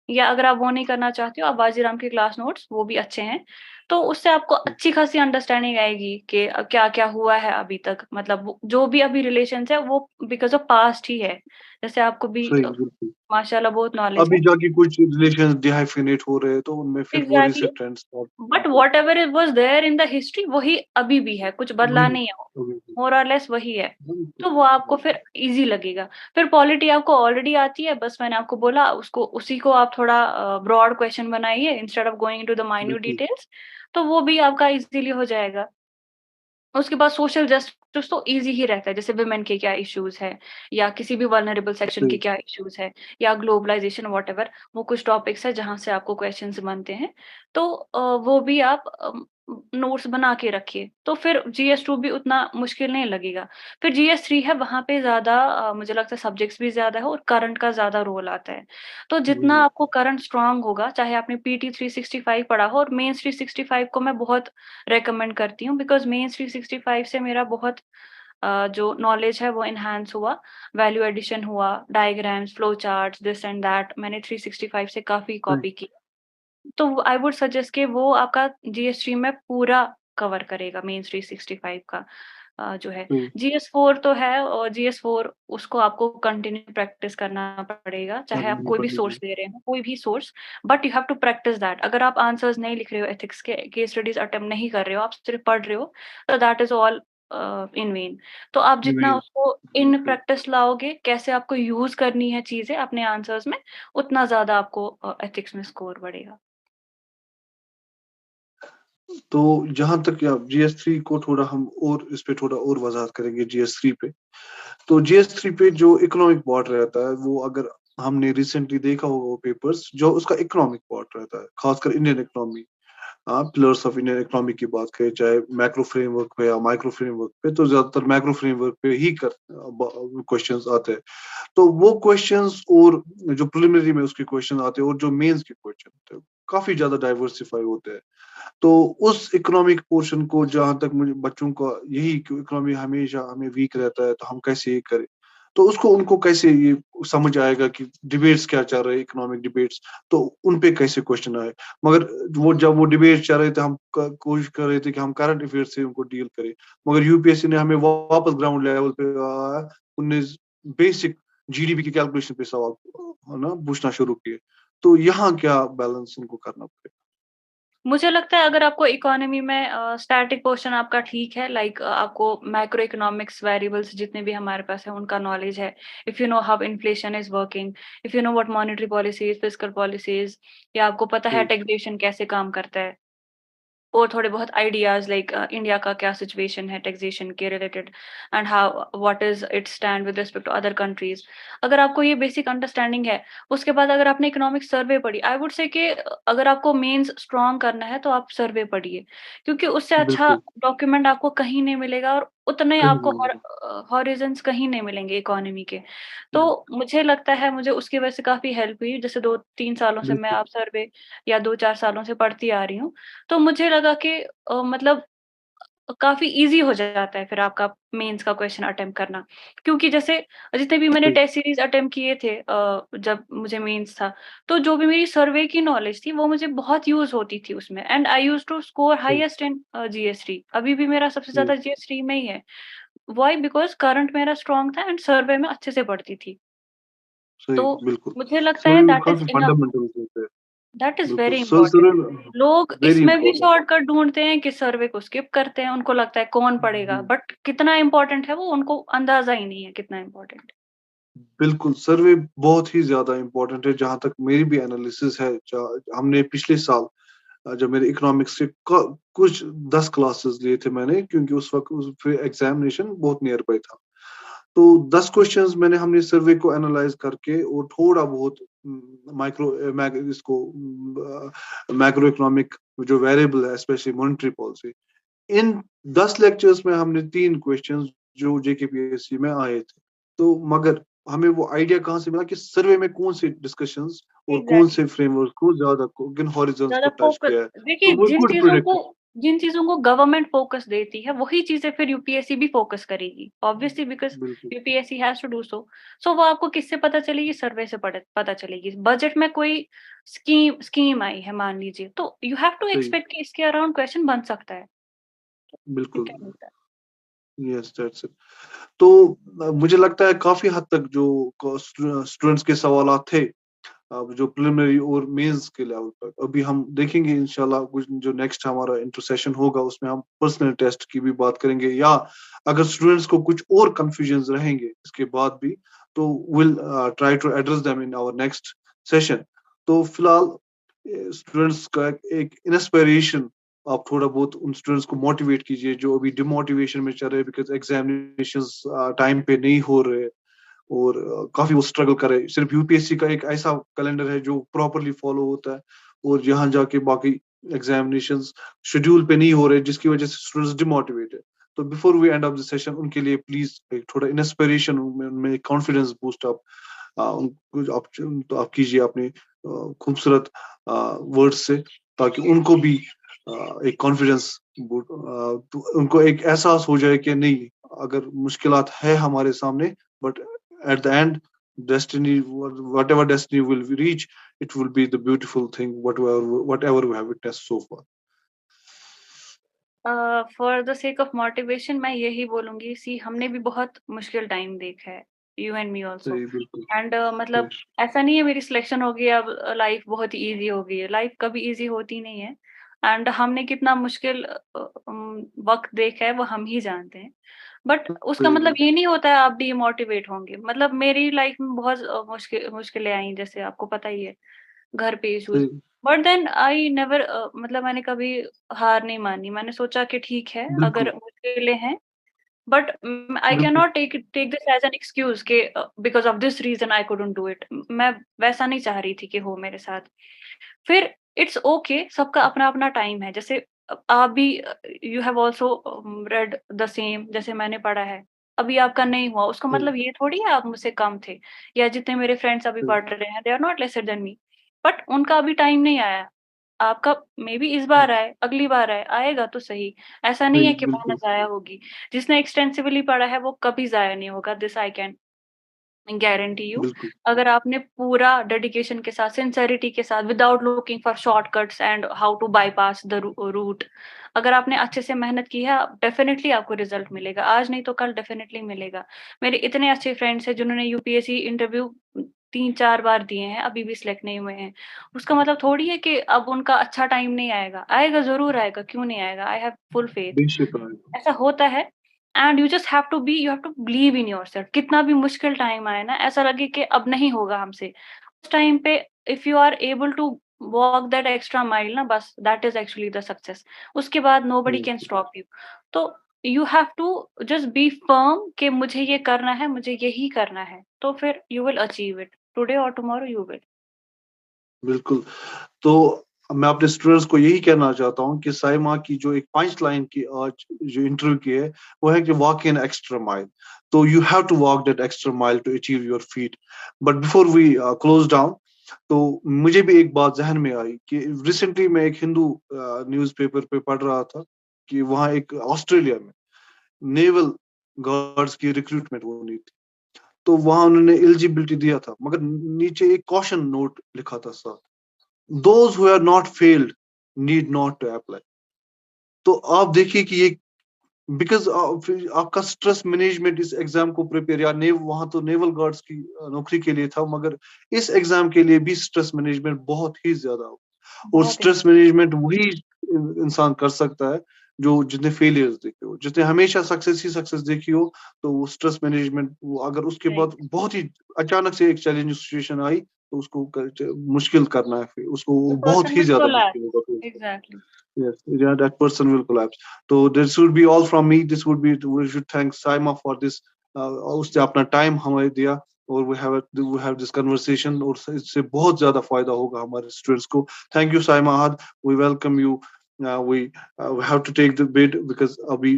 या अगर आप वो नहीं करना चाहते हो, आप बाजीराम के क्लास नोट्स, वो भी अच्छे हैं। तो उससे आपको अच्छी खासी अंडरस्टैंडिंग आएगी कि क्या-क्या हुआ है अभी तक। मतलब वो जो भी अभी रिलेशंस है, वो बिकॉज़ ऑफ पास्ट ही है। जैसे आपको भी सही। बिल्कुल। माशाल्लाह बहुत नॉलेज अभी है। जाके कुछ रिलेशन डिहाइफिनेट हो रहे हैं, तो उनमें फिर वो exactly. Reset trend start but होते हैं। Whatever it was there in the history, वही अभी भी है, कुछ बदला वही। नहीं है वो, अभी भी। मोर और लेस वही है। बिल्कुल। तो वो आपको बिल्कुल। फिर ईज़ी लगेगा। फिर पॉलिटी आपको ऑलरेडी आती है, बस मैंने आपको बोला उसको, उसी को आप थोड़ा ब्रॉड क्वेश्चन बनाइए instead of going into the minute बिल्कुल। डिटेल्स, तो वो भी आपका ईज़िली हो जाएगा। उसके बाद सोशल जस्टिस तो ईज़ी ही रहता है, जैसे वुमेन के क्या इश्यूज़ हैं, या किसी भी वल्नरेबल सेक्शन के सही। क्या इश्यूज़ हैं, या ग्लोबलाइज़ेशन व्हाटएवर, वो कुछ टॉपिक्स हैं जहाँ से आपको क्वेश्चन्स बनते हैं। तो वो भी आप नोट्स बना के रखिए, तो फिर जीएस-2 भी उतना मुश्किल नहीं लगेगा। फिर जीएस-3 है, वहाँ पे ज़्यादा मुझे लगता है सब्जेक्ट्स भी ज़्यादा है और करंट का ज़्यादा रोल आता है। तो जितना वही। आपको करंट स्ट्रॉन्ग होगा, चाहे आपने पीटी 365 पढ़ा हो, और मेंस 365 को मैं बहुत रिकमेंड करती हूँ, बिकॉज़ मेंस 365 से मेरा बहुत जो नॉलेज है वो एनहांस हुआ, वैल्यू एडिशन हुआ, diagrams, flow charts, this and that मैंने 365 से काफ़ी सही। कॉपी की। तो आई वुड सजेस्ट कि वो आपका जीएस-3 में पूरा कवर करेगा मेंस 365 का जो है। सही। जीएस-4 तो है, और जीएस-4 उसको आपको कंटिन्यू प्रैक्टिस करना पड़ेगा, चाहे आप करनी कोई भी पड़ेगी। सोर्स ले रहे हो, कोई भी source, but you have to practise that. अगर आप आंसर्स नहीं लिख रहे हो एथिक्स के, केस स्टडीज़ अटेम्प्ट नहीं कर रहे हो, आप सिर्फ पढ़ रहे हो, तो that is all in when. तो आप जितना वही। उसको इन प्रैक्टिस लाओगे, कैसे आपको यूज़ करनी है चीज़ें अपने आंसर्स में, उतना ज़्यादा आपको एथिक्स में स्कोर बढ़ेगा। तो जहाँ तक जीएस-3 को थोड़ा हम और इस पे थोड़ा और वज़ाहत करेंगे जीएस-3 पे। तो जीएस-3 पे जो इकोनॉमिक पार्ट रहता है, वो अगर हमने रिसेंटली देखा होगा वो पेपर्स, जो उसका इकोनॉमिक पार्ट रहता है, खासकर Indian economy, pillars of Indian economy की बात करें, चाहे मैक्रो फ्रेमवर्क पे या माइक्रो फ्रेमवर्क पे, तो ज़्यादातर मैक्रो फ्रेमवर्क पे ही क्वेश्चंस आते हैं। तो वो क्वेश्चंस और जो प्रिलिमिनरी में उसके क्वेश्चन आते हैं और जो मेंस के क्वेश्चन होते हैं, काफ़ी ज़्यादा डाइवर्सिफ़ाई होते हैं। तो उस इकोनॉमिक पोर्शन को, जहाँ तक मुझे बच्चों का यही कि इकोनॉमी हमेशा हमें वीक रहता है, तो हम कैसे ये करें? तो उसको उनको कैसे ये समझ आएगा कि डिबेट्स क्या चल रहे हैं, इकोनॉमिक डिबेट्स, तो उन पे कैसे क्वेश्चन आए। मगर जब वो डिबेट चल रहे थे, हम कोशिश कर रहे थे कि हम करंट अफेयर से उनको डील करें, मगर यूपीएससी ने हमें वापस ग्राउंड लेवल पे उनने बेसिक जीडीपी की कैलकुलेशन पे सवाल है ना पूछना शुरू किए। तो यहाँ क्या बैलेंस उनको करना पड़ेगा। मुझे लगता है अगर आपको इकोनॉमी में स्टैटिक पोर्शन आपका ठीक है, लाइक आपको मैक्रो इकोनॉमिक्स वेरिएबल्स जितने भी हमारे पास है उनका नॉलेज है, if you know how inflation is working, if you know what monetary policies, fiscal policies, या आपको पता है सही। टैक्सेशन कैसे काम करता है, और थोड़े बहुत आइडियाज लाइक इंडिया का क्या सिचुएशन है टैक्सेशन के related, and how what is it stand with respect to other countries. अगर आपको ये बेसिक अंडरस्टैंडिंग है, उसके बाद अगर आपने इकोनॉमिक सर्वे पढ़ी, आई वुड से कि अगर आपको मेंस स्ट्रांग करना है तो आप सर्वे पढ़िए, क्योंकि उससे अच्छा बिल्कुल। डॉक्यूमेंट आपको कहीं नहीं मिलेगा, और उतने कहीं आपको नहीं मिलेगा। हॉरिजन्स कहीं नहीं मिलेंगे इकोनॉमी के। तो हम्म, मुझे लगता है मुझे उसकी वजह से काफी हेल्प हुई, जैसे 2-3 सालों से मैं बिल्कुल आप सर्वे, या 2-4 सालों से पढ़ती आ रही हूँ। तो मुझे लगा कि मतलब काफ़ी ईज़ी हो जाता है फिर आपका मेंस का क्वेश्चन अटेम्प्ट करना। क्योंकि जैसे जितने भी मैंने सही। टेस्ट सीरीज़ अटेम्प्ट किए थे जब मुझे मेंस था, तो जो भी मेरी सर्वे की नॉलेज थी वो मुझे बहुत यूज़ होती थी उसमें, and I used to score सही। हाईएस्ट इन जीएस-3। अभी भी मेरा सबसे सही। ज़्यादा जीएस-3 में ही है। व्हाई? बिकॉज़ करंट मेरा स्ट्रॉन्ग था एंड सर्वे में अच्छे से पढ़ती थी। सही। तो बिल्कुल। मुझे लगता है सही। दैट इज़ काफी इनफ। फंडामेंटल्स होते हैं। दैट इज़ बिल्कुल वेरी सर इम्पोर्टेंट। सर। लोग वेरी इसमें भी इंपॉर्टेंट। शॉर्टकट ढूँढते हैं कि सर्वे को स्किप करते हैं, उनको लगता है कौन पढ़ेगा, बट कितना इम्पोर्टेंट है वो उनको अंदाज़ा ही नहीं है कितना इम्पोर्टेंट है। बिल्कुल सर्वे बहुत ही ज्यादा इंपॉर्टेंट है, जहां तक मेरी भी एनालिसिस है। हमने पिछले साल जब मेरे इकोनॉमिक्स के कुछ 10 क्लासेस लिए थे मैंने, क्योंकि उस वक्त उस एग्जामिनेशन बहुत नियर बाय था। तो 10 क्वेश्चंस हमने सर्वे को एनालाइज करके और थोड़ा बहुत इसको मैक्रो इकोनॉमिक जो वेरिएबल है, स्पेशली मॉनेटरी पॉलिसी, इन 10 लेक्चर्स में हमने 3 क्वेश्चंस जो जेकेपीएससी में आए थे। तो मगर हमें वो आइडिया कहाँ से मिला कि सर्वे में कौन से डिस्कशंस और कौन एग्ज़ैक्टली। से फ्रेमवर्क को ज्यादा किन हॉरिजॉन्स ज़्यादा को टच फोकस, किया है, देखिए तो वो कुड प्रिडिक्ट। जिन चीज़ों को गवर्नमेंट फोकस देती है, वही चीज़ें फिर यूपीएससी भी फोकस करेगी। ऑब्वियसली बिकॉज़ बिल्कुल। UPSC has to do so. So वो आपको किससे पता चलेगी? सर्वे से पता चलेगी। बजट में कोई स्कीम आई है मान लीजिए, तो यू हैव टू सही। एक्सपेक्ट कि इसके अराउंड क्वेश्चन बन सकता है। बिल्कुल। ठीक है, मिलता है। Yes that's it. तो मुझे लगता है काफी हद तक जो स्टूडेंट्स के सवालात थे, अब जो प्रिलिमिनरी और मेंस के लेवल पर अभी हम देखेंगे इंशाल्लाह, कुछ जो नेक्स्ट हमारा इंटरसेशन होगा उसमें हम पर्सनल टेस्ट की भी बात करेंगे, या अगर स्टूडेंट्स को कुछ और कंफ्यूजन रहेंगे इसके बाद भी, तो will try to address them in our next session. तो फिलहाल स्टूडेंट्स का एक इंस्पिरेशन, आप थोड़ा बहुत उन स्टूडेंट्स को मोटिवेट कीजिए जो अभी डिमोटिवेशन में चल रहे हैं, बिकॉज एग्जामिनेशंस टाइम पे नहीं हो रहे, और काफी वो स्ट्रगल करे। सिर्फ यूपीएससी का एक ऐसा कैलेंडर है जो प्रॉपरली फॉलो होता है, और यहाँ जाके बाकी एग्जामिनेशंस शेड्यूल पे नहीं हो रहे, जिसकी वजह से स्टूडेंट्स डिमोटिवेटेड। तो before we end of the session, उनके लिए प्लीज एक थोड़ा इंस्पिरेशन, उनमें कॉन्फिडेंस बूस्ट अप उनको आप तो आप कीजिए अपने खूबसूरत वर्ड्स से, ताकि उनको भी एक कॉन्फिडेंस, तो उनको एक एहसास हो जाए कि नहीं, अगर मुश्किलात है हमारे सामने, but at the end, destiny, whatever destiny will we reach, it will be the beautiful thing, whatever we have witnessed so far. For the sake of motivation मैं यही बोलूँगी, सी हमने भी बहुत मुश्किल टाइम देखा है, यू एंड मी आल्सो। सही। बिल्कुल। एंड सही। मतलब ऐसा नहीं है मेरी सिलेक्शन हो गई अब लाइफ बहुत ईज़ी हो गई है, लाइफ कभी ईज़ी होती नहीं है। एंड हमने कितना मुश्किल वक़्त देखा है वो हम ही जानते हैं। बट उसका सही। मतलब ये नहीं होता है आप डीमोटिवेट होंगे। मतलब मेरी लाइफ में बहुत मुश्किलें आई, जैसे आपको पता ही है। घर पे इश्यूज़। सही। बट देन आई नेवर मतलब मैंने कभी हार नहीं मानी। मैंने सोचा कि ठीक है, बिल्कुल। अगर मुश्किलें हैं, बट आई कैन बिल्कुल। Not take take this as an excuse कि because of this reason I couldn't do it. मैं वैसा नहीं चाह रही थी कि हो मेरे साथ। फिर इट्स ओके, सबका अपना-अपना टाइम है। जैसे आप भी you have also read the same जैसे मैंने पढ़ा है। अभी आपका नहीं हुआ, उसका सही। मतलब ये थोड़ी है आप मुझसे कम थे, या जितने मेरे फ्रेंड्स अभी सही। पढ़ रहे हैं, they are not lesser than me. But उनका अभी टाइम नहीं आया। आपका मेबी इस बार आए, अगली बार आए, आएगा तो सही। ऐसा नहीं सही। है कि मेहनत बिल्कुल। ज़ाया होगी। जिसने एक्सटेंसिवली पढ़ा है वो कभी ज़ाया नहीं होगा, this I can guarantee you, बिल्कुल। अगर आपने पूरा डेडिकेशन के साथ, सिंसेरिटी के साथ, without looking for shortcuts and how to bypass the route, अगर आपने अच्छे से मेहनत की है, डेफिनेटली आपको रिजल्ट मिलेगा। आज नहीं तो कल डेफिनेटली मिलेगा। मेरे इतने अच्छे फ्रेंड्स हैं जिन्होंने यूपीएससी इंटरव्यू 3-4 बार दिए हैं, अभी भी सिलेक्ट नहीं हुए हैं। उसका मतलब थोड़ी है कि अब उनका अच्छा टाइम नहीं आएगा। आएगा, ज़रूर आएगा, क्यों नहीं आएगा? I have full faith. बेशक आएगा। ऐसा होता है, and you have to believe in yourself. कितना भी मुश्किल टाइम आए ना, ऐसा लगे कि अब नहीं होगा हमसे, उस टाइम पे if you are able to walk that extra mile ना, बस that is actually the success. उसके बाद नोबडी कैन बिल्कुल, स्टॉप यू। तो you have to just be firm कि मुझे ये करना है, मुझे यही करना है, तो फिर you will achieve it, today और टुमारो यू विल। बिल्कुल। तो मैं अपने स्टूडेंट्स को यही कहना चाहता हूँ कि साइमा की जो एक 5 लाइन की आज जो इंटरव्यू की है, वो है कि वॉक इन एक्स्ट्रा माइल। तो you have to walk that extra mile to achieve your feat. But before we close down, तो मुझे भी एक बात जहन में आई कि रिसेंटली मैं एक हिंदू न्यूज़पेपर पे पढ़ रहा था कि वहाँ एक ऑस्ट्रेलिया में नेवल गार्ड्स की रिक्रूटमेंट होनी थी। तो वहां उन्होंने एलिजिबिलिटी दिया था, मगर नीचे एक कॉशन नोट लिखा था साथ, those who are not failed need not to apply। तो आप देखिए कि ये बिकॉज आपका स्ट्रेस मैनेजमेंट इस एग्जाम को प्रिपेयर, या नेव वहां तो नेवल गार्ड्स की नौकरी के लिए था, मगर इस एग्जाम के लिए भी स्ट्रेस मैनेजमेंट बहुत ही ज्यादा हो। और बहुत स्ट्रेस मैनेजमेंट वही इंसान कर सकता है जो जितने फेलियर्स देखे हो, जितने हमेशा सक्सेस ही सक्सेस देखी हो। तो वो स्ट्रेस मैनेजमेंट, वो अगर उसके बाद राइट। बहुत ही अचानक से एक चैलेंजिंग सिचुएशन आई, तो उसको मुश्किल करना है, फिर उसको द बहुत पर्सन ही विल ज्यादा मुश्किल होगा फिर कोलैप्स। उसको। Exactly. Yes, yeah, that person will collapse. So this would be all from me. This would be, we should thank Saima for this. उसने अपना टाइम हमें दिया, और we have this conversation, और इससे बहुत ज्यादा फायदा होगा हमारे स्टूडेंट्स को। Thank you Saima Ahad. We welcome you. We have to take the bid because अभी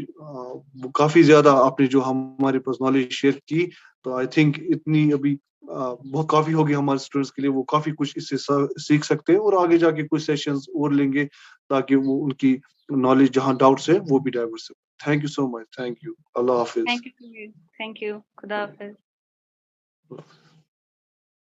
काफी ज्यादा आपने जो हमारे पास नॉलेज शेयर की, तो आई थिंक इतनी अभी बहुत काफी होगी हमारे स्टूडेंट्स के लिए। वो काफी कुछ इससे सीख सकते हैं, और आगे जाके कुछ सेशंस और लेंगे ताकि वो उनकी नॉलेज जहाँ डाउट्स है वो भी डाइवर्स हो। Thank you so much. Thank you. अल्लाह हाफिज। Thank you to you. Thank you. खुदा हाफिज।